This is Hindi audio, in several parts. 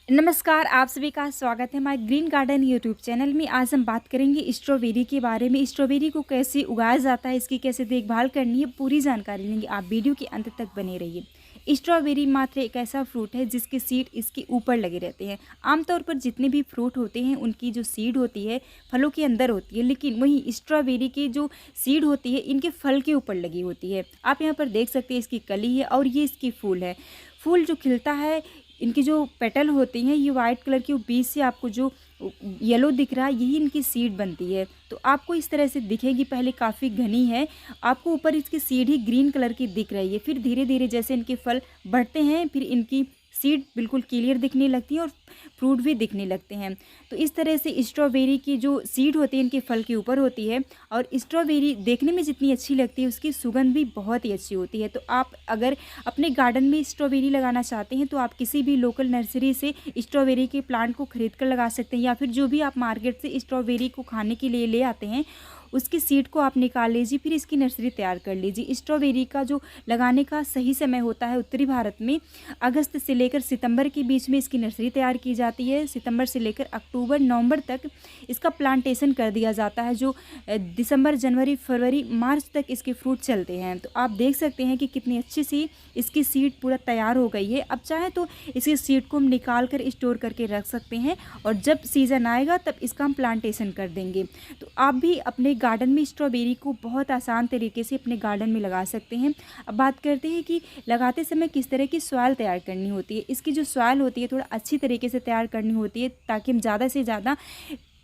नमस्कार, आप सभी का स्वागत है हमारे ग्रीन गार्डन यूट्यूब चैनल में। आज हम बात करेंगे स्ट्रॉबेरी के बारे में। स्ट्रॉबेरी को कैसे उगाया जाता है, इसकी कैसे देखभाल करनी है, पूरी जानकारी लेंगे। आप वीडियो के अंत तक बने रहिए। स्ट्रॉबेरी मात्र एक ऐसा फ्रूट है जिसके सीड इसके ऊपर लगे रहते हैं। आमतौर पर जितने भी फ्रूट होते हैं उनकी जो सीड होती है फलों के अंदर होती है, लेकिन वहीं स्ट्रॉबेरी की जो सीड होती है इनके फल के ऊपर लगी होती है। आप यहाँ पर देख सकते हैं इसकी कली है और ये इसकी फूल है। फूल जो खिलता है, इनकी जो पेटल होती हैं ये वाइट कलर की, बीच से आपको जो येलो दिख रहा है यही इनकी सीड बनती है। तो आपको इस तरह से दिखेगी, पहले काफ़ी घनी है, आपको ऊपर इसकी सीड ही ग्रीन कलर की दिख रही है। फिर धीरे धीरे जैसे इनके फल बढ़ते हैं फिर इनकी सीड बिल्कुल क्लियर दिखने लगती है और फ्रूट भी दिखने लगते हैं। तो इस तरह से स्ट्रॉबेरी की जो सीड होती है इनके फल के ऊपर होती है। और स्ट्रॉबेरी देखने में जितनी अच्छी लगती है उसकी सुगंध भी बहुत ही अच्छी होती है। तो आप अगर अपने गार्डन में स्ट्रॉबेरी लगाना चाहते हैं तो आप किसी भी लोकल नर्सरी से स्ट्रॉबेरी के प्लांट को खरीद कर लगा सकते हैं, या फिर जो भी आप मार्केट से स्ट्रॉबेरी को खाने के लिए ले आते हैं उसकी सीड को आप निकाल लीजिए, फिर इसकी नर्सरी तैयार कर लीजिए। स्ट्रॉबेरी का जो लगाने का सही समय होता है उत्तरी भारत में अगस्त से लेकर सितंबर के बीच में इसकी नर्सरी तैयार की जाती है। सितंबर से लेकर अक्टूबर नवंबर तक इसका प्लांटेशन कर दिया जाता है, जो दिसंबर जनवरी फरवरी मार्च तक इसके फ्रूट चलते हैं। तो आप देख सकते हैं कि कितनी अच्छी सी इसकी सीड पूरा तैयार हो गई है। अब चाहे तो इसी सीड को हम निकाल कर स्टोर करके रख सकते हैं और जब सीज़न आएगा तब इसका हम प्लांटेशन कर देंगे। तो आप भी अपने गार्डन में स्ट्रॉबेरी को बहुत आसान तरीके से अपने गार्डन में लगा सकते हैं। अब बात करते हैं कि लगाते समय किस तरह की सॉइल तैयार करनी होती है। इसकी जो सॉइल होती है थोड़ा अच्छी तरीके से तैयार करनी होती है ताकि हम ज़्यादा से ज़्यादा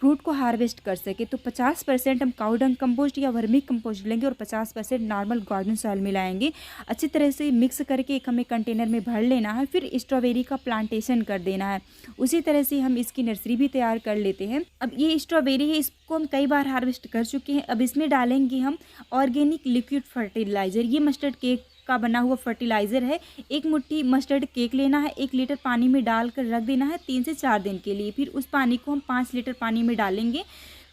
फ्रूट को हार्वेस्ट कर सके। तो 50% हम काऊ डंग कंपोस्ट या वर्मी कंपोस्ट लेंगे और 50% नॉर्मल गार्डन सॉइल मिलाएंगे। अच्छी तरह से मिक्स करके एक हमें कंटेनर में भर लेना है, फिर स्ट्रॉबेरी का प्लांटेशन कर देना है। उसी तरह से हम इसकी नर्सरी भी तैयार कर लेते हैं। अब ये स्ट्रॉबेरी है, इसको हम कई बार हार्वेस्ट कर चुके हैं। अब इसमें डालेंगे हम ऑर्गेनिक लिक्विड फर्टिलाइज़र। ये मस्टर्ड केक का बना हुआ फर्टिलाइज़र है। एक मुट्ठी मस्टर्ड केक लेना है, 1 लीटर पानी में डालकर रख देना है 3 से 4 दिन के लिए। फिर उस पानी को हम 5 लीटर पानी में डालेंगे,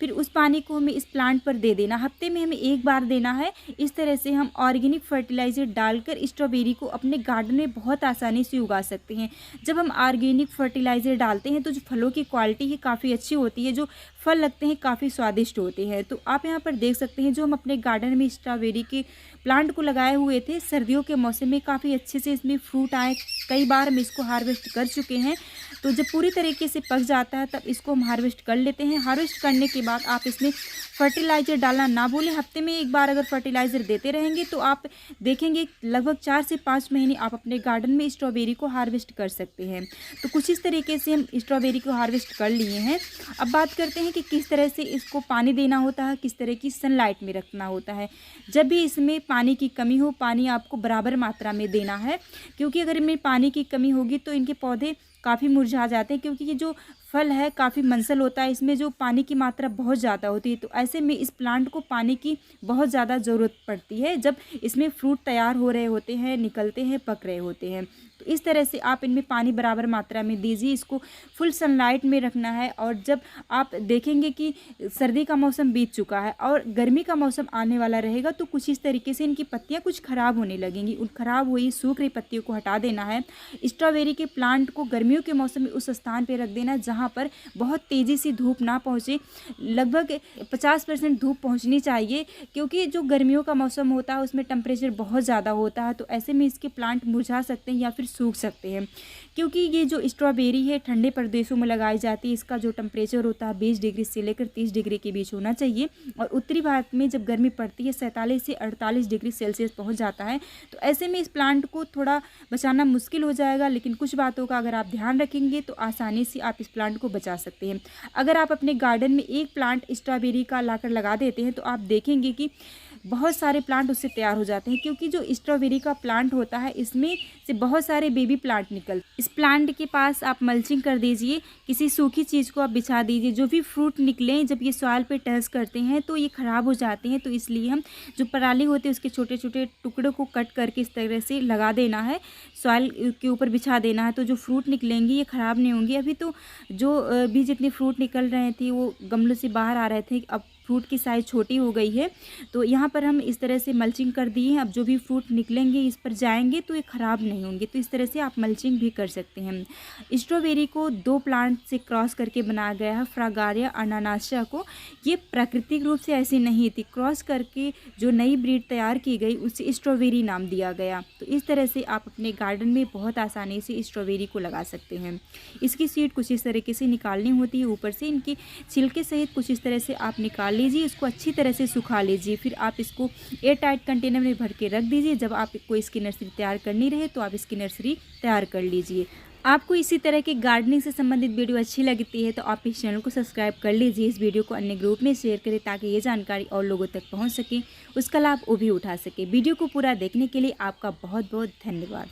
फिर उस पानी को हमें इस प्लांट पर दे देना। हफ्ते में हमें एक बार देना है। इस तरह से हम ऑर्गेनिक फर्टिलाइज़र डालकर स्ट्रॉबेरी को अपने गार्डन में बहुत आसानी से उगा सकते हैं। जब हम ऑर्गेनिक फर्टिलाइज़र डालते हैं तो जो फलों की क्वालिटी है काफ़ी अच्छी होती है, जो फल लगते हैं काफ़ी स्वादिष्ट होते हैं। तो आप यहाँ पर देख सकते हैं जो हम अपने गार्डन में स्ट्रॉबेरी के प्लांट को लगाए हुए थे सर्दियों के मौसम में, काफ़ी अच्छे से इसमें फ्रूट आए। कई बार हम इसको हार्वेस्ट कर चुके हैं। तो जब पूरी तरीके से पक जाता है तब इसको हम हार्वेस्ट कर लेते हैं। हार्वेस्ट करने के बाद आप इसमें फर्टिलाइज़र डालना ना भूलें। हफ्ते में एक बार अगर फर्टिलाइज़र देते रहेंगे तो आप देखेंगे लगभग 4 से 5 महीने आप अपने गार्डन में स्ट्रॉबेरी को हार्वेस्ट कर सकते हैं। तो कुछ इस तरीके से हम स्ट्रॉबेरी को हार्वेस्ट कर लिए हैं। अब बात करते हैं कि किस तरह से इसको पानी देना होता है, किस तरह की सनलाइट में रखना होता है। जब भी इसमें पानी की कमी हो, पानी आपको बराबर मात्रा में देना है, क्योंकि अगर इनमें पानी की कमी होगी तो इनके पौधे काफ़ी मुरझा जाते हैं, क्योंकि ये जो फल है काफ़ी मंसल होता है, इसमें जो पानी की मात्रा बहुत ज़्यादा होती है। तो ऐसे में इस प्लांट को पानी की बहुत ज़्यादा ज़रूरत पड़ती है जब इसमें फ्रूट तैयार हो रहे होते हैं, निकलते हैं, पक रहे होते हैं। तो इस तरह से आप इनमें पानी बराबर मात्रा में दीजिए। इसको फुल सनलाइट में रखना है। और जब आप देखेंगे कि सर्दी का मौसम बीत चुका है और गर्मी का मौसम आने वाला रहेगा तो कुछ इस तरीके से इनकी पत्तियां कुछ ख़राब होने लगेंगी। उन ख़राब हुई सूख रही पत्तियों को हटा देना है। स्ट्रॉबेरी के प्लांट को गर्मियों के मौसम में उस स्थान पर रख देना जहाँ पर बहुत तेज़ी से धूप ना पहुँचे। लगभग 50% धूप पहुँचनी चाहिए, क्योंकि जो गर्मियों का मौसम होता है उसमें टेम्परेचर बहुत ज़्यादा होता है। तो ऐसे में इसके प्लांट मुरझा सकते हैं या फिर सूख सकते हैं। क्योंकि ये जो स्ट्रॉबेरी है ठंडे प्रदेशों में लगाई जाती है, इसका जो टेम्परेचर होता है 20 डिग्री से लेकर 30 डिग्री के बीच होना चाहिए। और उत्तरी भारत में जब गर्मी पड़ती है 47 से 48 डिग्री सेल्सियस पहुंच जाता है। तो ऐसे में इस प्लांट को थोड़ा बचाना मुश्किल हो जाएगा, लेकिन कुछ बातों का अगर आप ध्यान रखेंगे तो आसानी से आप इस प्लांट को बचा सकते हैं। अगर आप अपने गार्डन में एक प्लांट स्ट्रॉबेरी का लाकर लगा देते हैं तो आप देखेंगे कि बहुत सारे प्लांट उससे तैयार हो जाते हैं, क्योंकि जो स्ट्रॉबेरी का प्लांट होता है इसमें से बहुत सारे बेबी प्लांट निकल। इस प्लांट के पास आप मल्चिंग कर दीजिए, किसी सूखी चीज़ को आप बिछा दीजिए। जो भी फ्रूट निकलें जब ये सॉइल पे टच करते हैं तो ये ख़राब हो जाते हैं। तो इसलिए हम जो पराली होती है उसके छोटे छोटे टुकड़ों को कट करके इस तरह से लगा देना है, सॉइल के ऊपर बिछा देना है। तो जो फ्रूट निकलेंगे ये ख़राब नहीं होंगे। अभी तो जो भी जितने फ्रूट निकल रहे थे वो गमलों से बाहर आ रहे थे, अब फ्रूट की साइज़ छोटी हो गई है। तो यहाँ पर हम इस तरह से मल्चिंग कर दिए हैं। अब जो भी फ्रूट निकलेंगे इस पर जाएंगे तो ये ख़राब नहीं होंगे। तो इस तरह से आप मल्चिंग भी कर सकते हैं। स्ट्रॉबेरी को 2 प्लांट से क्रॉस करके बनाया गया है, फ्रागारिया अनानासिया को। ये प्राकृतिक रूप से ऐसी नहीं थी, क्रॉस करके जो नई ब्रीड तैयार की गई उसे स्ट्रॉबेरी नाम दिया गया। तो इस तरह से आप अपने गार्डन में बहुत आसानी से स्ट्रॉबेरी को लगा सकते हैं। इसकी सीड कुछ इस तरीके से निकालनी होती है, ऊपर से इनके छिलके सहित कुछ इस तरह से आप निकाल लीजिए। इसको अच्छी तरह से सुखा लीजिए, फिर आप इसको एयर टाइट कंटेनर में भर के रख दीजिए। जब आपको इसकी नर्सरी तैयार करनी रहे तो आप इसकी नर्सरी तैयार कर लीजिए। आपको इसी तरह की गार्डनिंग से संबंधित वीडियो अच्छी लगती है तो आप इस चैनल को सब्सक्राइब कर लीजिए। इस वीडियो को अन्य ग्रुप में शेयर करें ताकि ये जानकारी और लोगों तक पहुंच सके, उसका लाभ वो भी उठा सके। वीडियो को पूरा देखने के लिए आपका बहुत बहुत धन्यवाद।